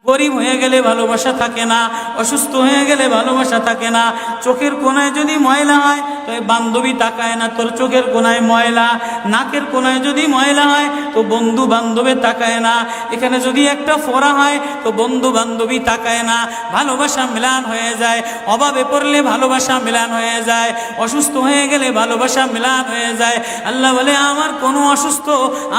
গরিব হয়ে গেলে ভালোবাসা থাকে না, অসুস্থ হয়ে গেলে ভালোবাসা থাকে না। চোখের কোণায় যদি ময়লা হয় তো বান্ধবী তাকায় না তোর চোখের কোণায় ময়লা, নাকের কোণায় যদি ময়লা হয় তো বন্ধু বান্ধবে তাকায় না, এখানে যদি একটা ফোড়া হয় তো বন্ধু বান্ধবী তাকায় না। ভালোবাসা মিলান হয়ে যায়, অভাবে পড়লে ভালোবাসা মিলান হয়ে যায়, অসুস্থ হয়ে গেলে ভালোবাসা মিলান হয়ে যায়। আল্লাহ বলে আমার কোনো অসুস্থ,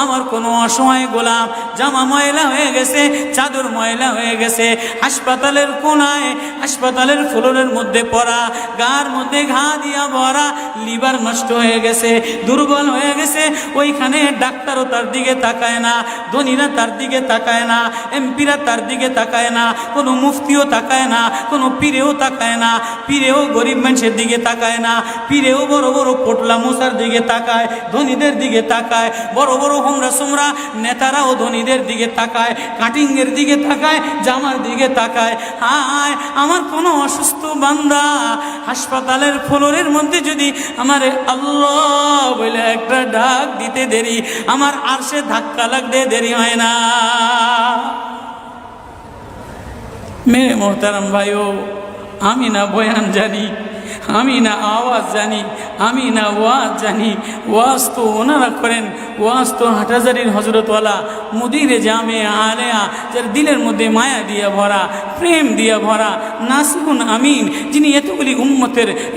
আমার কোনো অসহায় গোলাম জামা ময়লা হয়ে গেছে, চাদর ময়লা হয়ে গেছে, হাসপাতালের কোনায় হাসপাতালের ফ্লোরের মধ্যে পড়া, গার মধ্যে ঘা দিয়া ভরা, লিভার নষ্ট হয়ে গেছে, দুর্বল হয়ে গেছে, ওইখানে ডাক্তারও তার দিকে তাকায় না, ধনীরা তার দিকে তাকায় না, এমপিরা তার দিকে তাকায় না, কোনো মুফতিও তাকায় না, কোনো পীরেও তাকায় না, পীরেও গরিব মানুষের দিকে তাকায় না, পীরেও বড় বড় পোটলা মোসার দিকে তাকায়, ধনীদের দিকে তাকায়, বড় বড় হোমরা সোমরা নেতারাও ধনীদের দিকে তাকায়, কাটিংয়ের দিকে তাকায়, জামার দিকে তাকায়। হায় আমার কোনো অসুস্থ বান্দা হাসপাতালের ফ্লোরের মধ্যে যদি আমার আল্লাহ বলে একটা ডাক দিতে দেরি, আমার আরশে ধাক্কা লাগতে দেরি হয় না। মেরে মোহতারাম ভাইও, আমি না বয়ান জানি, আমি না আওয়াজ জানি, আমি না ওয়াজ জানি, ওয়াজ তো ওনারা করেন, ওয়াজ তো হাটহাজারির হজরতওয়ালা মুদিরে জামে আলেয়া, যার দিলের মধ্যে মায়া দিয়া ভরা, প্রেম দিয়া ভরা, নাসিহুন আমিন, যিনি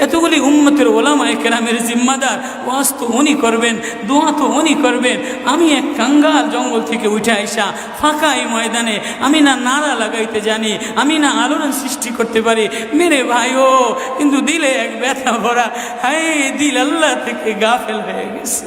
এতগুলি উম্মতের ওলামায়ে কেরামের জিম্মাদার, ওয়াজ তো উনি করবেন, দোয়া তো উনি করবেন। আমি এক কাঙ্গাল জঙ্গল থেকে উঠে আইসা ফাঁকা এই ময়দানে আমি না নারা লাগাইতে জানি, আমি না আলোড়ন সৃষ্টি করতে পারি। মেরে ভাইও, কিন্তু দিলে এক ব্যথা ভরা, হায় দিল আল্লাহ থেকে গাফেল হয়ে গেছে,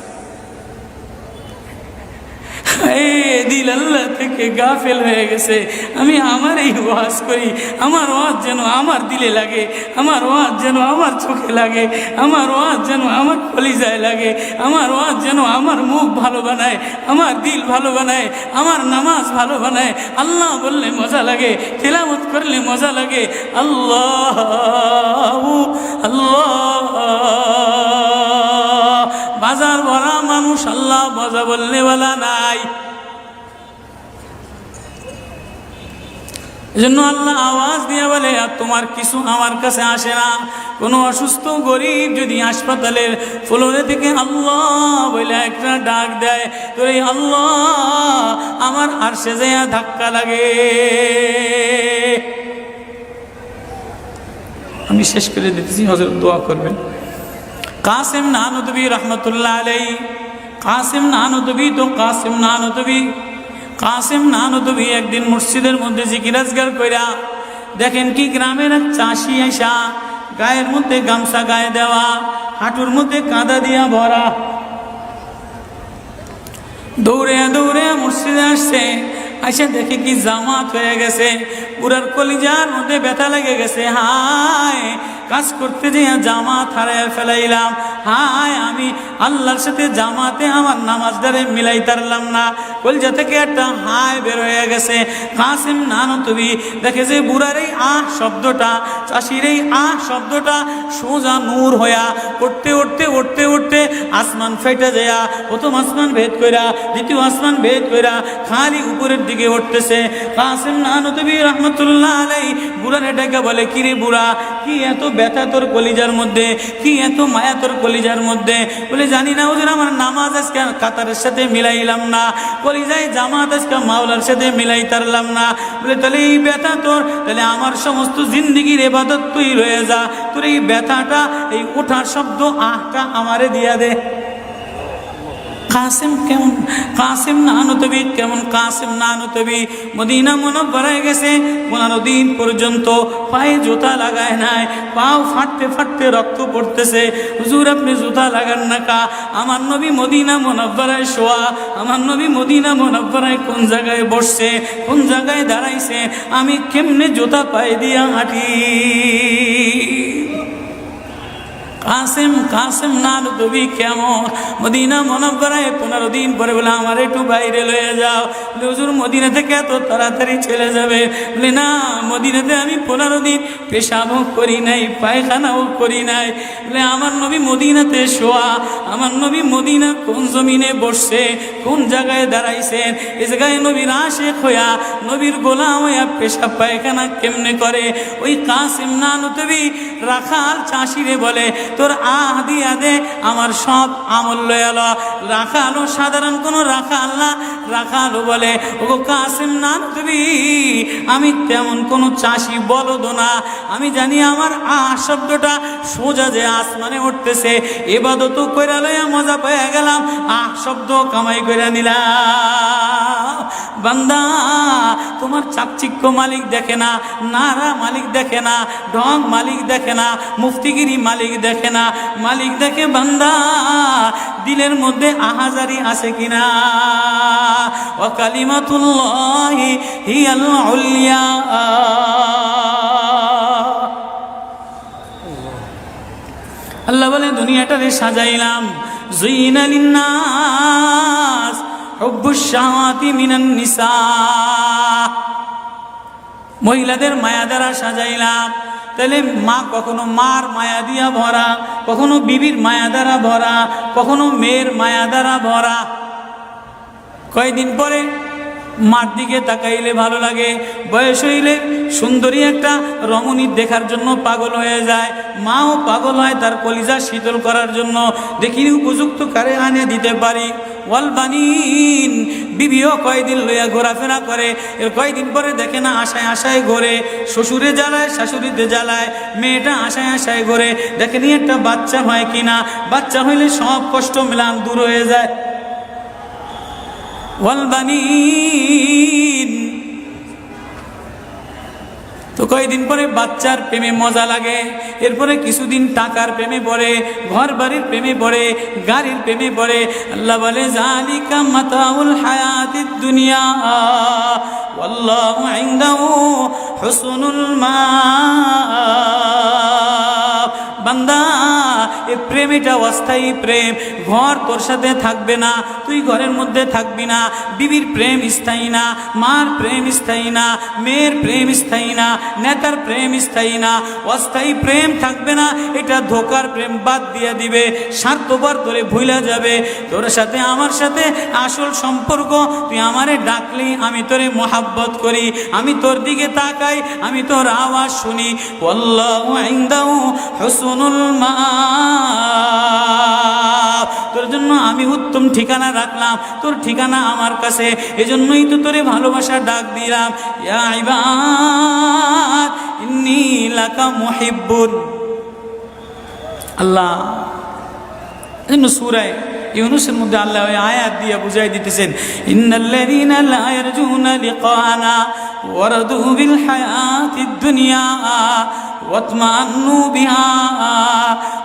দিল আল্লাহ থেকে গাফেল হয়ে গেছে। আমি আমার এই ওয়াজ করি, আমার ওয়াজ যেন আমার দিলে লাগে, আমার ওয়াজ যেন আমার চোখে লাগে, আমার ওয়াজ যেন আমার কলিজায় লাগে, আমার ওয়াজ যেন আমার মুখ ভালো বানায়, আমার দিল ভালো বানায়, আমার নামাজ ভালো বানায়। আল্লাহ বললে মজা লাগে, তেলাওয়াত করলে মজা লাগে। আল্লাহ আল্লাহ, বাজার ভরা মানুষ, আল্লাহ মজা বললে বলা নাই। এজন্য আল্লাহ আওয়াজ দিয়ে বলে, আর তোমার কিছু আমার কাছে আসে না। কোনো অসুস্থ গরিব যদি হাসপাতালের ফ্লোরে থেকে আল্লাহ বলে একটা ডাক দেয়, তো এই আল্লাহ আমার আরশে যাইয়া ধাক্কা লাগে। আমি শেষ করে দিতেছি, হযরত দোয়া করবেন। কাসেম নানুতুবি রহমতুল্লাহ আলাইহি, কাসেম নানুতুবি তো কাসেম নানুতুবি, কাসেম নানুতুবি একদিন মসজিদের মধ্যে জিকির আজগার কইরা দেখেন কি গ্রামের এক চাষি আইসা গায়ের মধ্যে গামছা গায়ে দেওয়া, হাঁটুর মধ্যে কাদা দিয়া ভরা, দৌড়ে দৌড়ে মসজিদে আসছে। আইসা দেখে কি জামাত হয়ে গেছে, পুরার কলিজার মধ্যে ব্যথা লেগে গেছে। হায়, কাজ করতে যে জামাত হারায় ফেলাইলাম, হায় আমি আল্লাহর সাথে জামাতে আমার নামাজদারে মিলাই তারলাম না। কলিজা থেকে একটা হায় বের হয়ে গেছে। কাসেম নানুতুবি দেখে যে বুড়ার এই আহ শব্দটা, চাষির এই আহ শব্দটা সোজা নূর হইয়া উঠতে উঠতে উঠতে উঠতে আসমান ফেটে যায়া, প্রথম আসমান ভেদ কইরা, দ্বিতীয় আসমান ভেদ কইরা খালি উপরের দিকে উঠতেছে। কাসেম নানুতুবি রহমতুল্লাহ আলাইহি বুড়ার এটাকে বলে, কিরে বুড়া, কি এত ব্যথা তোর কলিজার মধ্যে, কি এত মায়া তোর কলিজার মধ্যে? বলে জানি না হুজুর, আমার নামাজ আজকে কাতারের সাথে মিলাইলাম না, কলিজায় জামাত আজকে মাওলার সাথে মিলাই তারলাম না। বলে তাহলে এই ব্যথা তোর, তাহলে আমার সমস্ত জিন্দিগির ইবাদত তুই রয়ে যা, তোর এই ব্যথাটা, এই ওঠার শব্দ আহটা আমারে দিয়া দে। কাসেম কেমন, কাসেম নানুতুবি কেমন, কাসেম নানুতুবি মদিনা মুনাওয়ারায় গেছে, 15 দিন পর্যন্ত পায়ে জুতা লাগায় নাই, পাও ফাটতে ফাটতে রক্ত পড়তেছে। হুজুর আপনি জুতা লাগান না কা? আমার নবী মদিনা মুনাওয়ারায় শোয়া, আমার নবী মদিনা মুনাওয়ারায় কোন জায়গায় বসছে, কোন জায়গায় দাঁড়াইছে, আমি কেমনে জুতা পায়ে দিয়া হাঁটি? কাসেম কাসেম নানুতুবি কেমন? মদিনা মুনাওয়ারায় 15 দিন পরে বলে আমার একটু বাইরে লয়ে যাও। হুজুর মদিনা থেকে এত তাড়াতাড়ি চলে যাবে? বলে না, মদিনাতে আমি 15 দিন পেশাবও করি নাই, পায়খানাও করি নাই। বলে আমার নবী মদিনাতে শোয়া, আমার নবী মদিনা কোন জমিনে বসছে, কোন জায়গায় দাঁড়াইছেন, এই জায়গায় নবীর আশিক হইয়া, নবীর গোলাম হইয়া পেশাব পায়খানা কেমনে করে? ওই কাসেম নানুতুবি রাখাল চাষিরে বলে তোর দিয়া দে, আমার সব আমল লয়ে এলো। রাখালও সাধারণ কোনো রাখাল না, রাখালও বলে ওগো কাসেম নানুতুবি, আমি তেমন কোনো চাষি বলদ না, আমি জানি আমার শব্দটা সোজা যে আসমানে উঠতেছে, ইবাদত কইরা লইয়া মজা পেয়ে গেলাম, শব্দ কামাই কইরা নিলাম। বান্দা তোমার চাকচিক্য মালিক দেখে না, নারা মালিক দেখে না, ঢং মালিক দেখে না, মুফতিগিরি মালিক দেখে না, মালিক দেখে বান্দা দিলের মধ্যে আহাজারি আছে কিনা। ওয়া কালিমাতুল্লাহি হিয়াল উলিয়া। আল্লাহ বলে দুনিয়াটারে সাজাইলাম, যুইনা লিন্নাস হুব্বুশ শাহাওয়াতি মিনান নিসা, মহিলাদের মায়া দ্বারা সাজাইলাম। তাহলে মা কখনো মার মায়া দিয়া ভরা, কখনো বিবির মায়া দ্বারা ভরা, কখনো মেয়ের মায়া দ্বারা ভরা। কয়েকদিন পরে মার দিকে তাকাইলে ভালো লাগে, বয়স হইলে সুন্দরী একটা রমণী দেখার জন্য পাগল হয়ে যায়, মাও পাগল হয় তার কলিজা শীতল করার জন্য, দেখি উপযুক্ত কারে আনে দিতে পারি। ওয়াল বানিন, বিবিও কয়দিন লইয়া ঘোরাফেরা করে, এর কয়দিন পরে দেখে না আশায় আশায় ঘোরে, শ্বশুরে জ্বালায় শাশুড়িতে জ্বালায়, মেয়েটা আশায় আশায় ঘোরে, দেখেনি একটা বাচ্চা হয় কিনা, বাচ্চা হইলে সব কষ্ট মিলান দূর হয়ে যায়। ওয়াল বানিন, তো কয়েকদিন পরে বাচ্চার প্রেমে মজা লাগে, এরপরে কিছুদিন টাকার প্রেমে পড়ে, ঘর বাড়ির প্রেমে পড়ে, গাড়ির প্রেমে পড়ে। আল্লাহ বলে যালিকা মাতাউল হায়াতিদ দুনিয়া ওয়াল্লাহু ইনদাহু হুসনুল মাআব। বান্দা এই প্রেম এটা অস্থায়ী প্রেম, ঘর তোর সাথে থাকবে না, তুই ঘরের মধ্যে থাকবি না, বিবির প্রেম স্থায়ী না, মার প্রেম স্থায়ী না, মেয়ের প্রেম স্থায়ী না, নেতার প্রেম স্থায়ী না, অস্থায়ী প্রেম থাকবে না, এটা ধোকার প্রেম বাদ দিয়ে দিবে, স্বার্থপর তোরে ভুলা যাবে। তোর সাথে আমার সাথে আসল সম্পর্ক, তুই আমারে ডাকলি আমি তোরে মোহাব্বত করি, আমি তোর দিকে তাকাই, আমি তোর আওয়াজ শুনি। আল্লাহু ইনদাহু হুসনুল মাআব, তোর জন্য আমি উত্তম ঠিকানা রাখলাম, তোর ঠিকানা আমার কাছে, এজন্যই তো তোরে ভালোবাসা ডাক দিলাম। ইয়া ইবাদ ইন্নী লাকা মুহিব্বুন। আল্লাহ এজন্য সূরা ইউনূসের মধ্যে আল্লাহ ওই আয়াত দিয়ে বুঝাই দিতেছেন, ইন্নাল্লাযীনা লা ইয়ারজুনা লিকানা ওয়ারাদু বিল হায়াতিদ দুনিয়া ওয়াতমান্নু বিহা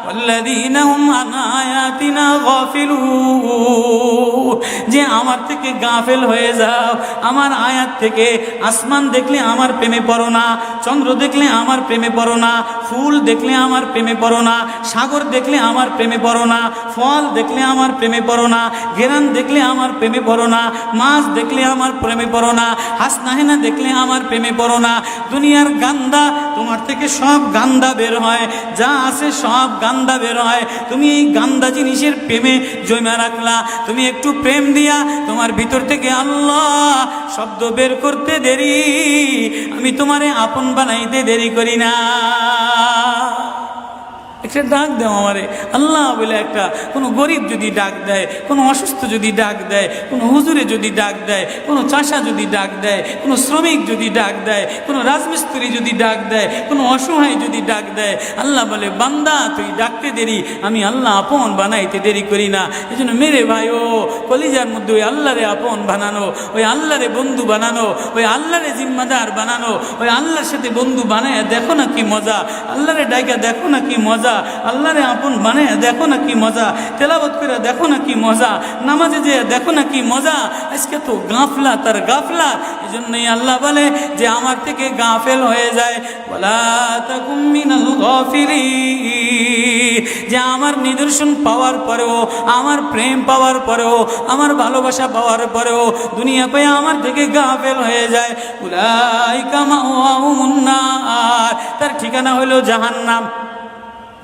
ওয়াল্লাযীনা হুম আন আয়াতিনা গাফিলুন। যে আমার থেকে গাফেল হয়ে যাও, আমার আয়াত থেকে। আসমান দেখলে আমার প্রেমে পড়ো না, চন্দ্র দেখলে আমার প্রেমে পড়ো না, ফুল দেখলে আমার প্রেমে পড়ো না, সাগর দেখলে আমার প্রেমে পড়ো না, ফল দেখলে আমার প্রেমে পড়ো না, ঘেরান দেখলে আমার প্রেমে পড়ো না, মাছ দেখলে আমার প্রেমে পড়ো না, হাসনাহেনা দেখলে আমার প্রেমে পড়ো না। দুনিয়ার গান্দা, তোমার থেকে সব গান্দা বের হয়, যা আছে সব গান্দা বের হয়, তুমি এই গান্দা জিনিসের প্রেমে জমা রাখলা। তুমি একটু প্রেম দিয়া তোমার ভিতর থেকে আল্লাহ শব্দ বের করতে দেরি, আমি তোমারে আপন বানাইতে দেরি করি না। একটা ডাক দেও আমারে আল্লাহ বলে, একটা কোনো গরিব যদি ডাক দেয়, কোনো অসুস্থ যদি ডাক দেয়, কোনো হুজুরে যদি ডাক দেয়, কোনো চাষা যদি ডাক দেয়, কোনো শ্রমিক যদি ডাক দেয়, কোনো রাজমিস্ত্রি যদি ডাক দেয়, কোনো অসহায় যদি ডাক দেয়, আল্লাহ বলে বান্দা তুই ডাকতে দেরি, আমি আল্লাহ আপন বানাইতে দেরি করি না। এই জন্য মেরে ভাই ও কলিজার মধ্যে ওই আল্লাহরে আপন বানানো, ওই আল্লাহরে বন্ধু বানানো, ওই আল্লাহরে জিম্মাদার বানানো, ওই আল্লাহর সাথে বন্ধু বানায় দেখো না কি মজা, আল্লাহরে ডাইকা দেখো না কি মজা। মজা, আল্লাহরে আপন বানায় দেখো না কি মজা, তেলাওয়াত করে দেখো না কি মজা, নামাজে যে দেখো না কি মজা। আজকে তো গাফলা তার গাফলা। এজন্যই আল্লাহ বলে যে আমার থেকে গাফেল হয়ে যায়, ওয়ালা তাকুম মিনাল গাফিলিন, যে আমার নিদর্শন পাওয়ার পরেও, আমার প্রেম পাওয়ার পরেও, আমার ভালোবাসা পাওয়ার পরেও দুনিয়া পেয়ে আমার থেকে গাফেল হয়ে যায়। উলাইকা মাওয়াহুমুন নার, তার ঠিকানা হলো জাহান্নাম।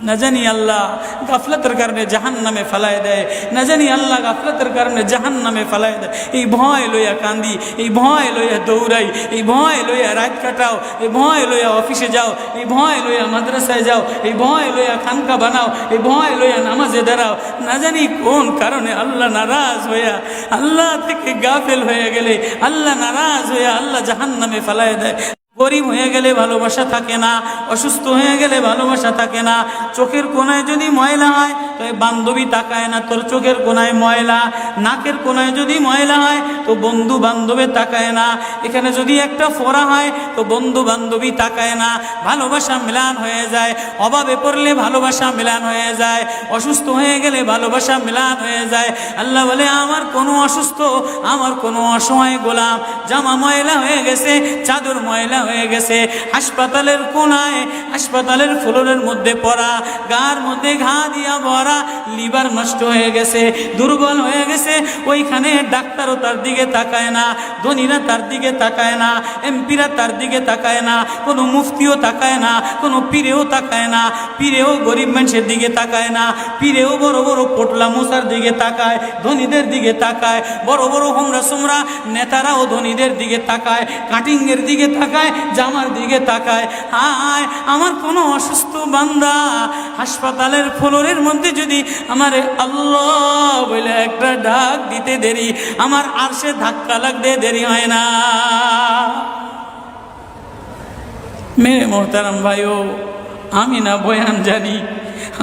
না জানি আল্লাহ গাফলতের কারণে জাহান্নামে ফেলায় দেয়, না জানি আল্লাহ গাফলতের কারণে জাহান্নামে ফেলায় দেয়। এই ভয় লইয়া কান্দি, এই ভয় লইয়া দৌড়াই, এই ভয় লইয়া রাত কাটাও, এই ভয় লইয়া অফিসে যাও, এই ভয় লইয়া মাদ্রাসায় যাও, এই ভয় লইয়া খানকা বানাও, এই ভয় লইয়া নামাজে দাঁড়াও। না জানি কোন কারণে আল্লাহ নারাজ হইয়া, আল্লাহ থেকে গাফেল হয়ে গেলে আল্লাহ নারাজ হইয়া আল্লাহ জাহান্নামে ফেলায় দেয়। গরিব হয়ে গেলে ভালোবাসা থাকে না, অসুস্থ হয়ে গেলে ভালোবাসা থাকে না। চোখের কোনায় যদি ময়লা হয় তো বান্ধবী তাকায় না তোর চোখের কোনায় ময়লা, নাকের কোনায় যদি ময়লা হয় তো বন্ধু বান্ধবে তাকায় না, এখানে যদি একটা ফোড়া হয় তো বন্ধু বান্ধবী তাকায় না। ভালোবাসা মিলান হয়ে যায়, অভাবে পড়লে ভালোবাসা মিলান হয়ে যায়, অসুস্থ হয়ে গেলে ভালোবাসা মিলান হয়ে যায়। আল্লাহ বলে আমার কোনো অসুস্থ, আমার কোনো অসহায় গোলাম জামা ময়লা হয়ে গেছে, চাদর ময়লা হয়ে গেছে, হাসপাতালের কোনায়, হাসপাতালের ফ্লোরের মধ্যে পড়া, গার মধ্যে ঘা দিয়া ভরা, লিভার নষ্ট হয়ে গেছে, দুর্বল হয়ে গেছে, ওইখানে ডাক্তারও তার দিকে তাকায় না, ধনীরা তার দিকে তাকায় না, এমপিরা তার দিকে তাকায় না, কোনো মুফতিও তাকায় না, কোনো পীরেও তাকায় না, পীরেও গরিব মানুষের দিকে তাকায় না, পীরেও বড় বড় পোটলা মশার দিকে তাকায়, ধনীদের দিকে তাকায়, বড় বড় হোমরা সোমরা নেতারাও ধনীদের দিকে তাকায়, কাটিংয়ের দিকে তাকায়, জামার দিকে তাকায়। হায় আমার কোনো অসুস্থ বান্দা হাসপাতালের ফ্লোরের মধ্যে যদি আমার আল্লাহ বলে একটা ডাক দিতে দেরি, আমার আরশে ধাক্কা লাগতে দেরি হয় না। মেরে মোহতারাম ভাইও, আমি না বয়ান জানি,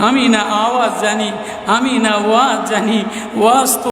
আমি না আওয়াজ জানি, আমি না ওয়াজ জানি, ওয়াজ তো